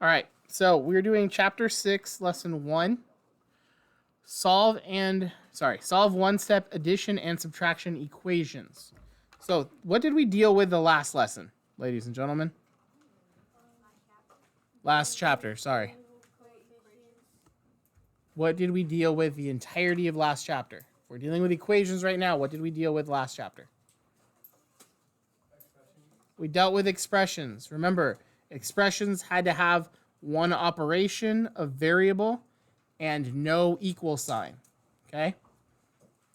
All right, so we're doing chapter 6, lesson 1. Solve one-step addition and subtraction equations. So, what did we deal with the last lesson, ladies and gentlemen? Last chapter, sorry. What did we deal with the entirety of last chapter? We're dealing with equations right now. What did we deal with last chapter? We dealt with expressions. Remember, expressions had to have one operation, a variable, and no equal sign. Okay?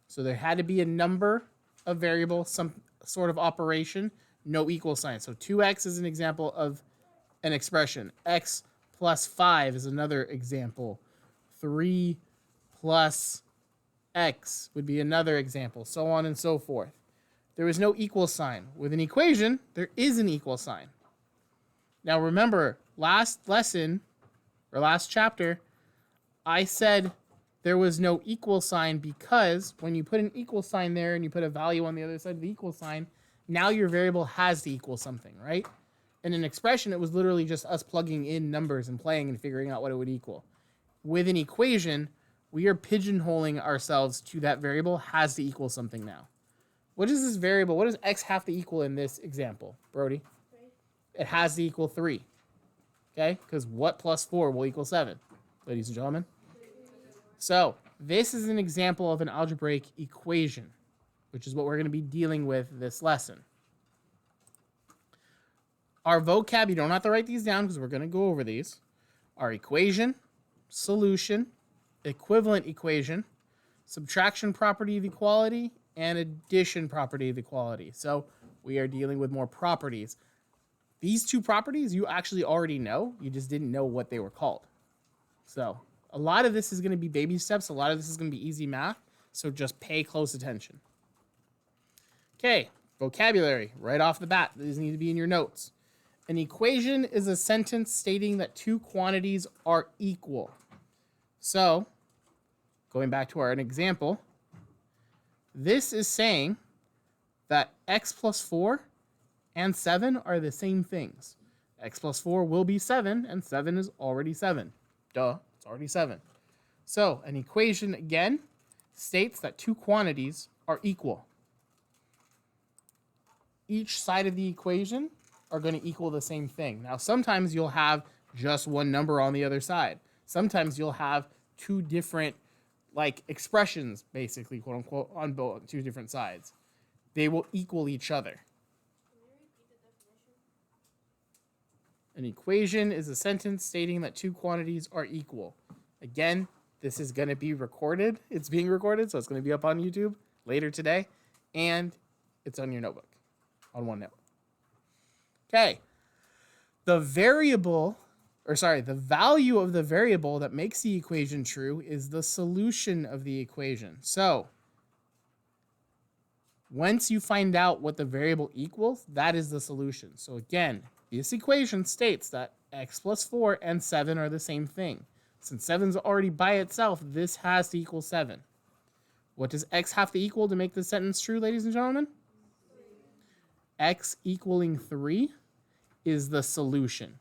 So there had to be a number, a variable, some sort of operation, no equal sign. So 2x is an example of an expression. X plus 5 is another example. 3 plus x would be another example, so on and so forth. There is no equal sign. With an equation, there is an equal sign. Now remember, last lesson, or last chapter, I said there was no equal sign because when you put an equal sign there and you put a value on the other side of the equal sign, now your variable has to equal something, right? In an expression, it was literally just us plugging in numbers and playing and figuring out what it would equal. With an equation, we are pigeonholing ourselves to that variable has to equal something now. What is this variable? What does x have to equal in this example, Brody? 3. It has to equal 3. Okay? Because what plus 4 will equal 7, ladies and gentlemen? So this is an example of an algebraic equation, which is what we're going to be dealing with this lesson. Our vocab, you don't have to write these down because we're going to go over these. Our equation, solution, equivalent equation, subtraction property of equality, and addition property of equality. So we are dealing with more properties. These two properties you actually already know. You just didn't know what they were called. So a lot of this is going to be baby steps. A lot of this is going to be easy math. So just pay close attention. Okay, vocabulary right off the bat. These need to be in your notes. An equation is a sentence stating that two quantities are equal. So, going back to our example, this is saying that x plus 4 and 7 are the same things. X plus 4 will be 7, and 7 is already 7. Duh, it's already 7. So, an equation, again, states that two quantities are equal. Each side of the equation are going to equal the same thing. Now, sometimes you'll have just one number on the other side. Sometimes you'll have two different, expressions, basically, quote unquote, on both two different sides. They will equal each other. Can you repeat the definition? An equation is a sentence stating that two quantities are equal. Again, this is going to be recorded. It's being recorded, so it's going to be up on YouTube later today, and it's on your notebook, on OneNote. Okay. The value of the variable that makes the equation true is the solution of the equation. So, once you find out what the variable equals, that is the solution. So again, this equation states that x plus 4 and 7 are the same thing. Since 7 is already by itself, this has to equal 7. What does x have to equal to make this sentence true, ladies and gentlemen? 3. X equaling 3 is the solution.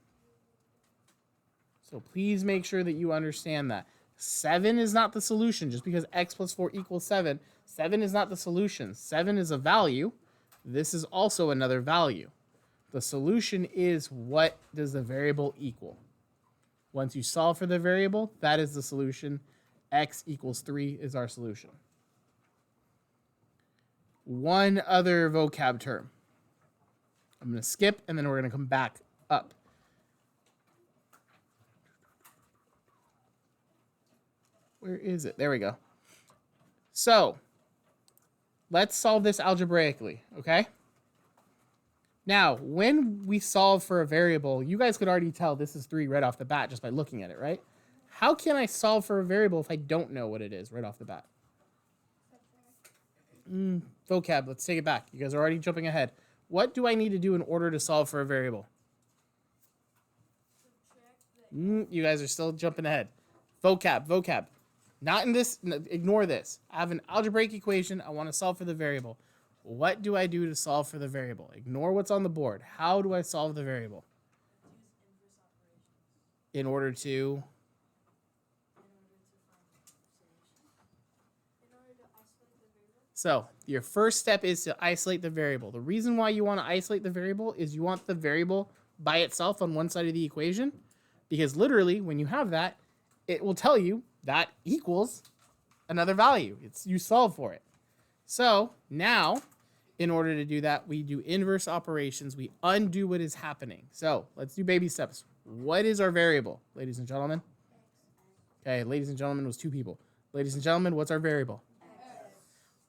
So please make sure that you understand that. 7 is not the solution. Just because x plus 4 equals 7, 7 is not the solution. 7 is a value. This is also another value. The solution is what does the variable equal. Once you solve for the variable, that is the solution. X equals 3 is our solution. One other vocab term. I'm going to skip, and then we're going to come back up. Where is it? There we go. So, let's solve this algebraically, okay? Now, when we solve for a variable, you guys could already tell this is 3 right off the bat just by looking at it, right? How can I solve for a variable if I don't know what it is right off the bat? Vocab, let's take it back. You guys are already jumping ahead. What do I need to do in order to solve for a variable? You guys are still jumping ahead. Vocab. Not in this, ignore this. I have an algebraic equation. I want to solve for the variable. What do I do to solve for the variable? Ignore what's on the board. How do I solve the variable? in order to In order to isolate the variable. So your first step is to isolate the variable. The reason why you want to isolate the variable is you want the variable by itself on one side of the equation, because literally when you have that, it will tell you that equals another value. It's you solve for it. So now, in order to do that, we do inverse operations. We undo what is happening. So let's do baby steps. What is our variable, ladies and gentlemen? Okay, ladies and gentlemen was two people. Ladies and gentlemen, what's our variable?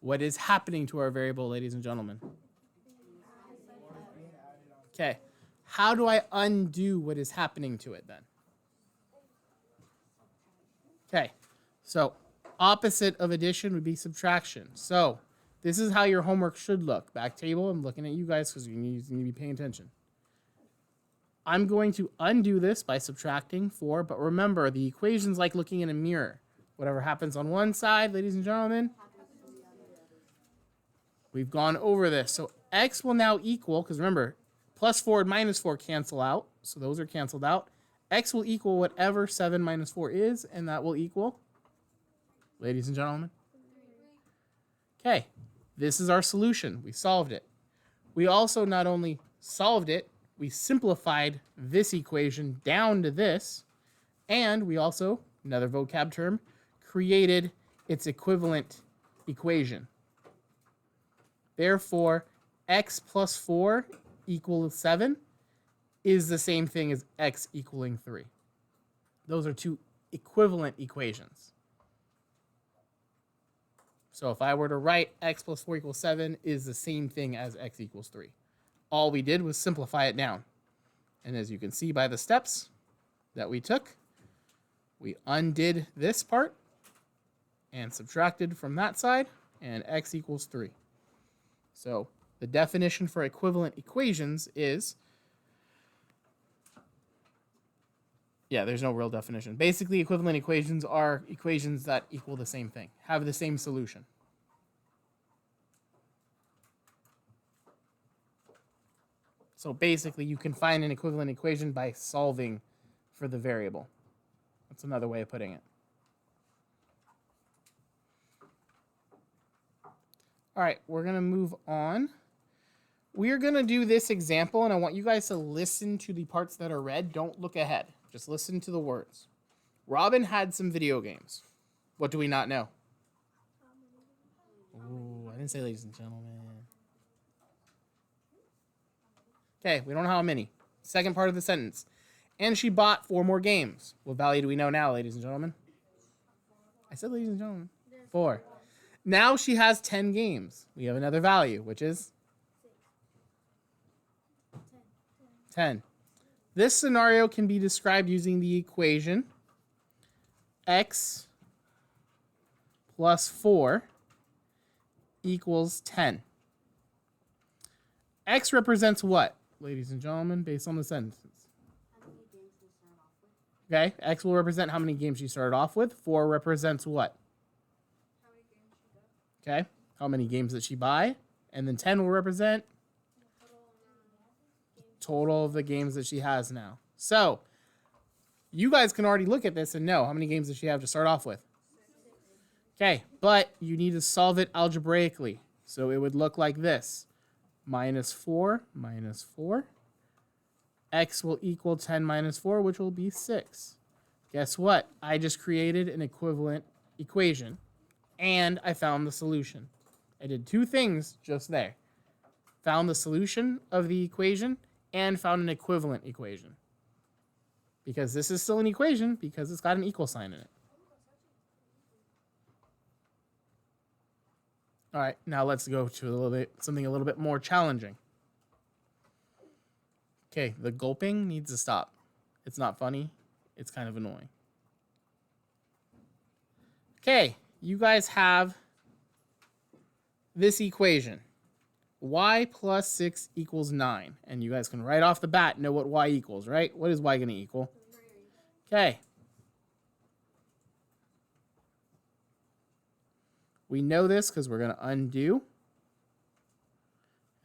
What is happening to our variable, ladies and gentlemen? Okay. How do I undo what is happening to it then? Okay. So opposite of addition would be subtraction. So this is how your homework should look. Back table, I'm looking at you guys because you need to be paying attention. I'm going to undo this by subtracting 4, but remember, the equation's like looking in a mirror. Whatever happens on one side, ladies and gentlemen, we've gone over this. So x will now equal, because remember, plus 4 and minus 4 cancel out. So those are canceled out. X will equal whatever 7 minus 4 is, and that will equal, ladies and gentlemen. Okay, this is our solution. We solved it. We also not only solved it, we simplified this equation down to this, and we also, another vocab term, created its equivalent equation. Therefore, x plus 4 equals 7 is the same thing as x equaling 3. Those are two equivalent equations. So if I were to write x plus 4 equals 7 is the same thing as x equals 3. All we did was simplify it down. And as you can see by the steps that we took, we undid this part and subtracted from that side, and x equals 3. So the definition for equivalent equations is, there's no real definition. Basically, equivalent equations are equations that equal the same thing, have the same solution. So basically, you can find an equivalent equation by solving for the variable. That's another way of putting it. All right, we're going to move on. We're going to do this example, and I want you guys to listen to the parts that are read. Don't look ahead. Just listen to the words. Robin had some video games. What do we not know? Ooh, I didn't say ladies and gentlemen. Okay, we don't know how many. Second part of the sentence. And she bought 4 more games. What value do we know now, ladies and gentlemen? I said ladies and gentlemen. 4. Now she has 10 games. We have another value, which is 10. This scenario can be described using the equation x plus 4 equals 10. X represents what, ladies and gentlemen, based on the sentences? Okay, X will represent how many games she started off with. 4 represents what? Okay, how many games did she buy? And then 10 will represent total of the games that she has now. So, you guys can already look at this and know how many games does she have to start off with. Okay, but you need to solve it algebraically. So it would look like this. Minus 4 minus 4. X will equal 10 minus 4, which will be 6. Guess what? I just created an equivalent equation, and I found the solution. I did 2 things just there. Found the solution of the equation, and found an equivalent equation. Because this is still an equation, because it's got an equal sign in it. All right, now let's go to something a little bit more challenging. Okay, the gulping needs to stop. It's not funny. It's kind of annoying. Okay, you guys have this equation. Y plus 6 equals 9. And you guys can right off the bat know what y equals, right? What is y going to equal? Okay. We know this because we're going to undo.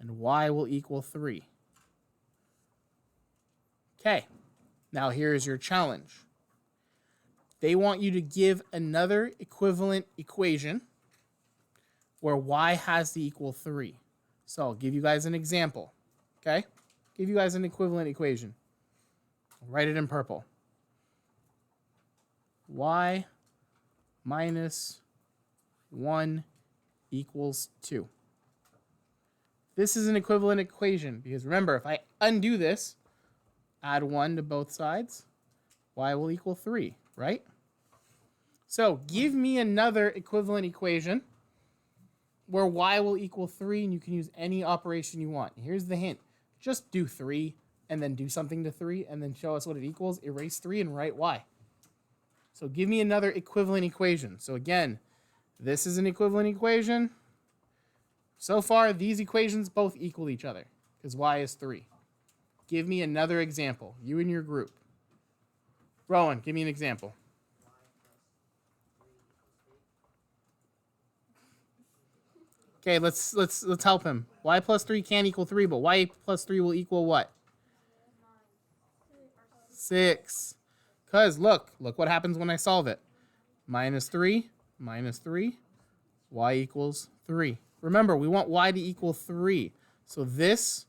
And y will equal 3. Okay. Now here's your challenge. They want you to give another equivalent equation where y has to equal 3. So I'll give you guys an example. Okay? Give you guys an equivalent equation. I'll write it in purple. Y minus 1 equals 2. This is an equivalent equation because remember, if I undo this, add 1 to both sides, y will equal 3, right? So give me another equivalent equation where y will equal 3, and you can use any operation you want. Here's the hint. Just do 3, and then do something to 3, and then show us what it equals. Erase 3 and write y. So give me another equivalent equation. So again, this is an equivalent equation. So far, these equations both equal each other because y is 3. Give me another example. You and your group. Rowan, give me an example. Okay, let's help him. Y plus 3 can't equal 3, but y plus 3 will equal what? 6. Because look what happens when I solve it. Minus 3, y equals 3. Remember, we want y to equal 3. So this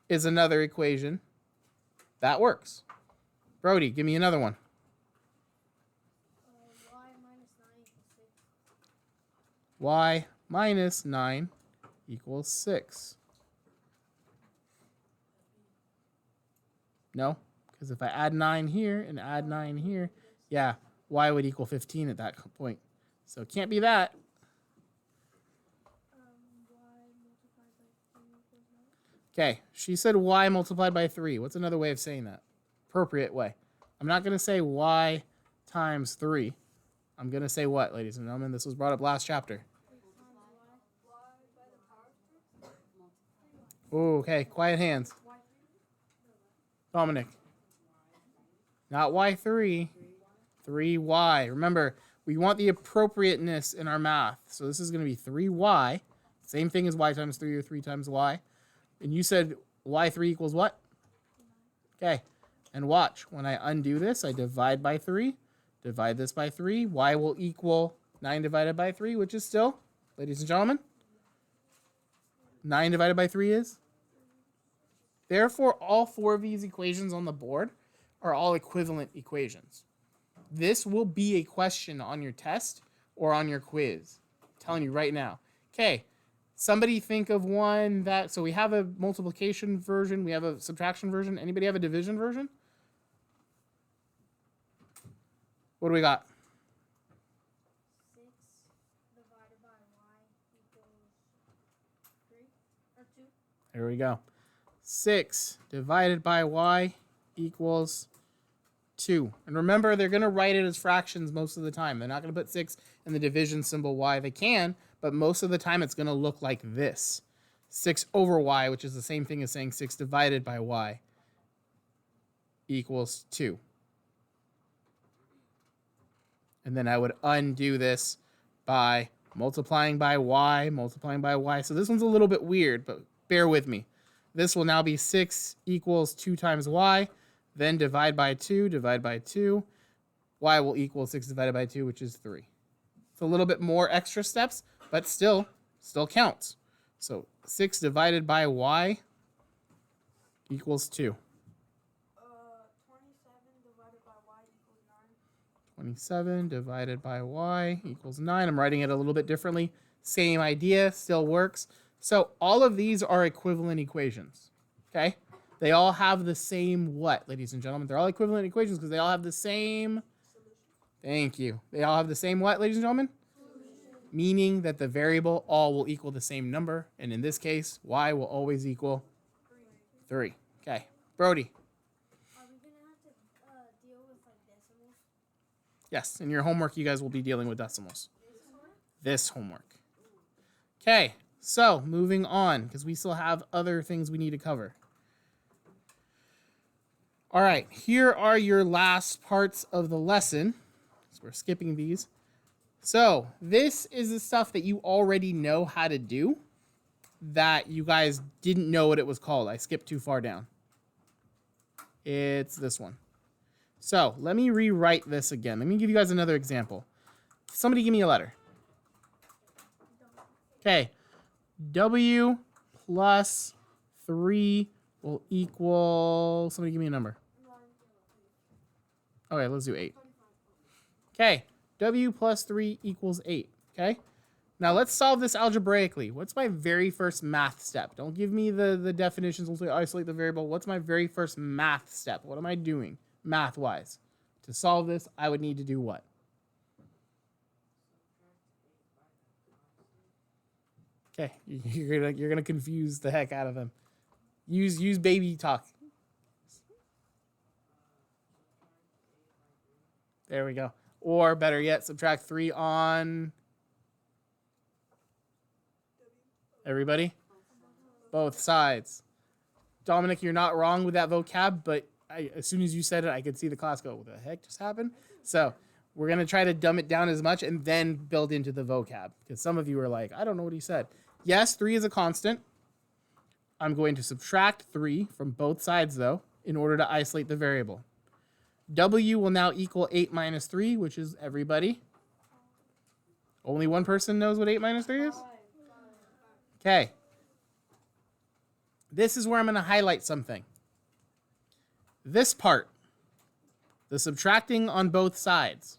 is another equation that works. Brody, give me another one. Y minus 9 equals 6. Y minus 9 equals 6. No, because if I add 9 here and add 9 here, yeah, y would equal 15 at that point. So it can't be that. Y multiplied by 3 equals 9. Okay, she said y multiplied by 3. What's another way of saying that? Appropriate way. I'm not going to say y times 3. I'm going to say what, ladies and gentlemen? This was brought up last chapter. Oh, okay, quiet hands. Dominic. Not y3. 3y. Remember, we want the appropriateness in our math. So this is going to be 3y. Same thing as y times 3 or 3 times y. And you said y3 equals what? Okay. And watch. When I undo this, I divide by 3. Divide this by 3. Y will equal 9 divided by 3, which is still, ladies and gentlemen, 9 divided by 3 is? Therefore, all 4 of these equations on the board are all equivalent equations. This will be a question on your test or on your quiz. I'm telling you right now. Okay, somebody think of one that, so we have a multiplication version, we have a subtraction version. Anybody have a division version? What do we got? 6 divided by y equals 3 or 2. There we go. 6 divided by y equals 2. And remember, they're going to write it as fractions most of the time. They're not going to put 6 in the division symbol y. They can, but most of the time it's going to look like this. 6 over y, which is the same thing as saying 6 divided by y equals 2. And then I would undo this by multiplying by y. So this one's a little bit weird, but bear with me. This will now be 6 equals 2 times y. Then divide by 2. Y will equal 6 divided by 2, which is 3. It's a little bit more extra steps, but still counts. So 6 divided by y equals 2. 27 divided by y equals 9. 27 divided by y equals 9. I'm writing it a little bit differently. Same idea, still works. So all of these are equivalent equations, okay? They all have the same what, ladies and gentlemen? They're all equivalent equations because they all have the same... Thank you. They all have the same what, ladies and gentlemen? Meaning that the variable all will equal the same number. And in this case, y will always equal 3. Okay. Brody. Are we going to have to deal with like decimals? Yes, in your homework, you guys will be dealing with decimals. This homework. Okay. So, moving on, because we still have other things we need to cover. All right, here are your last parts of the lesson. So we're skipping these. So, this is the stuff that you already know how to do that you guys didn't know what it was called. I skipped too far down. It's this one. So let me rewrite this again. Let me give you guys another example. Somebody give me a letter. Okay. W plus 3 will equal... Somebody give me a number. Okay, let's do 8. Okay. W plus 3 equals 8. Okay. Now let's solve this algebraically. What's my very first math step? Don't give me the definitions. We'll say isolate the variable. What's my very first math step? What am I doing math-wise? To solve this, I would need to do what? Okay, you're gonna confuse the heck out of them. Use baby talk. There we go. Or better yet, subtract 3 on everybody. Both sides. Dominic, you're not wrong with that vocab, but as soon as you said it, I could see the class go, what the heck just happened? So we're going to try to dumb it down as much and then build into the vocab. Because some of you are like, I don't know what he said. Yes, 3 is a constant. I'm going to subtract 3 from both sides, though, in order to isolate the variable. W will now equal 8 minus 3, which is everybody. Only one person knows what 8 minus 3 is? Okay. This is where I'm going to highlight something. This part, the subtracting on both sides.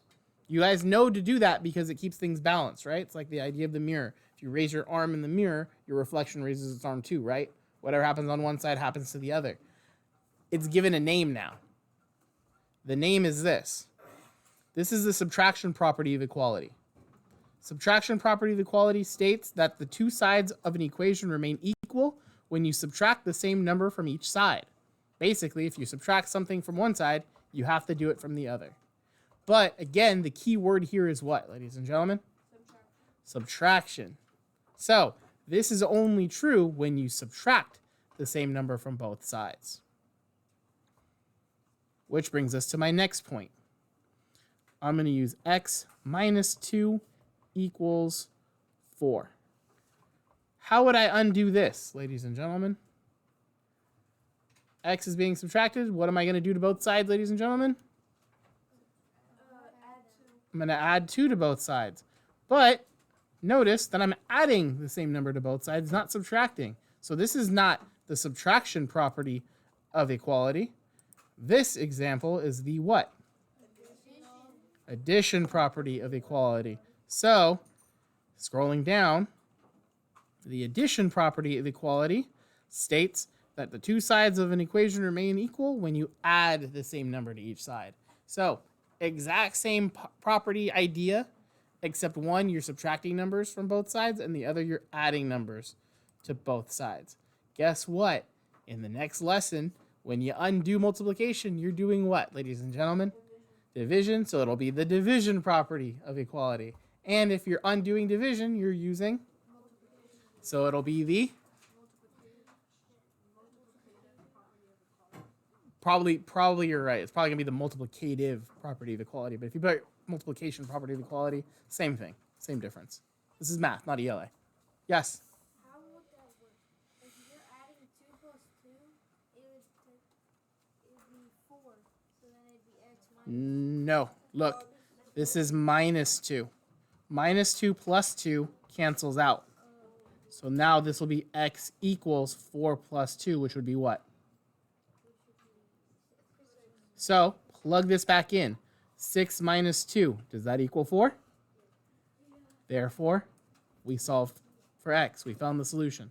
You guys know to do that because it keeps things balanced, right? It's like the idea of the mirror. If you raise your arm in the mirror, your reflection raises its arm too, right? Whatever happens on one side happens to the other. It's given a name now. The name is this. This is the subtraction property of equality. Subtraction property of equality states that the two sides of an equation remain equal when you subtract the same number from each side. Basically, if you subtract something from one side, you have to do it from the other. But again, the key word here is what, ladies and gentlemen? Subtraction. So this is only true when you subtract the same number from both sides. Which brings us to my next point. I'm going to use x minus 2 equals 4. How would I undo this, ladies and gentlemen? X is being subtracted. What am I going to do to both sides, ladies and gentlemen? I'm going to add 2 to both sides. But notice that I'm adding the same number to both sides, not subtracting. So this is not the subtraction property of equality. This example is the what? Addition property of equality. So, scrolling down, the addition property of equality states that the two sides of an equation remain equal when you add the same number to each side. So, exact same property idea, except one, you're subtracting numbers from both sides, and the other, you're adding numbers to both sides. Guess what? In the next lesson, when you undo multiplication, you're doing what, ladies and gentlemen? Division. So it'll be the division property of equality. And if you're undoing division, you're using... So it'll be the... Probably you're right. It's probably going to be the multiplicative property of equality. But if you put multiplication property of equality, same thing. Same difference. This is math, not ELA. Yes? How would that work? If you're adding 2 plus 2, it would be 4. So then it'd be x minus... No. Look, this is minus 2. Minus 2 plus 2 cancels out. So now this will be x equals 4 plus 2, which would be what? So plug this back in. 6 minus 2. Does that equal 4? Therefore, we solved for x. We found the solution.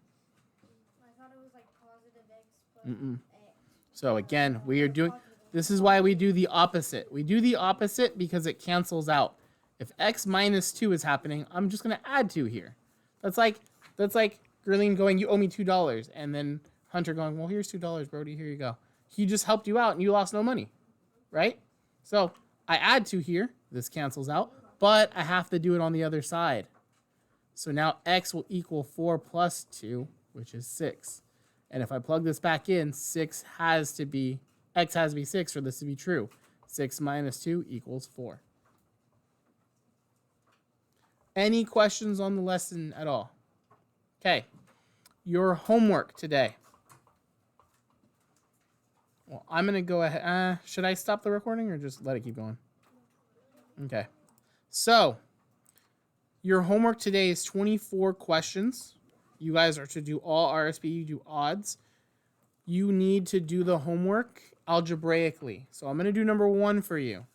I thought it was like positive x plus x. So again, we are doing... This is why we do the opposite. We do the opposite because it cancels out. If x minus 2 is happening, I'm just going to add 2 here. That's like Gerline going, you owe me $2. And then Hunter going, well, here's $2, Brody. Here you go. He just helped you out and you lost no money. Right? So I add 2 here. This cancels out. But I have to do it on the other side. So now x will equal 4 plus 2, which is 6. And if I plug this back in, x has to be 6 for this to be true. 6 minus 2 equals 4. Any questions on the lesson at all? Okay. Your homework today. Well, I'm going to go ahead. Should I stop the recording or just let it keep going? Okay. So, your homework today is 24 questions. You guys are to do all RSP. You do odds. You need to do the homework algebraically. So, I'm going to do number 1 for you.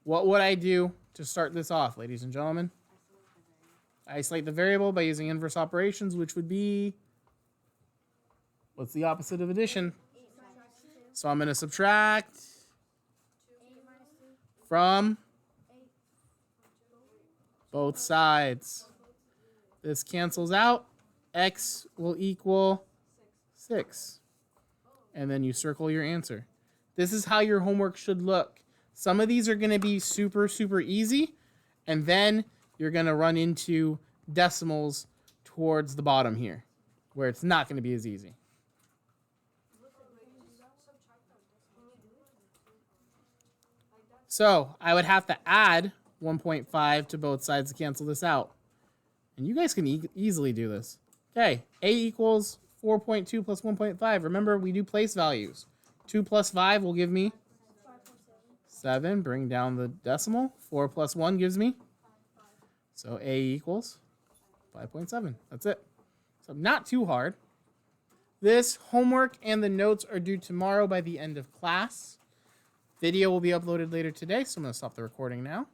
What would I do to start this off, ladies and gentlemen? Isolate the variable by using inverse operations, which would be... What's the opposite of addition? So I'm going to subtract from both sides. This cancels out. X will equal 6. And then you circle your answer. This is how your homework should look. Some of these are going to be super, super easy. And then you're going to run into decimals towards the bottom here, where it's not going to be as easy. So I would have to add 1.5 to both sides to cancel this out. And you guys can easily do this. Okay, A equals 4.2 plus 1.5. Remember, we do place values. 2 plus 5 will give me 7. Bring down the decimal. 4 plus 1 gives me. So A equals 5.7. That's it. So not too hard. This homework and the notes are due tomorrow by the end of class. Video will be uploaded later today, so I'm going to stop the recording now.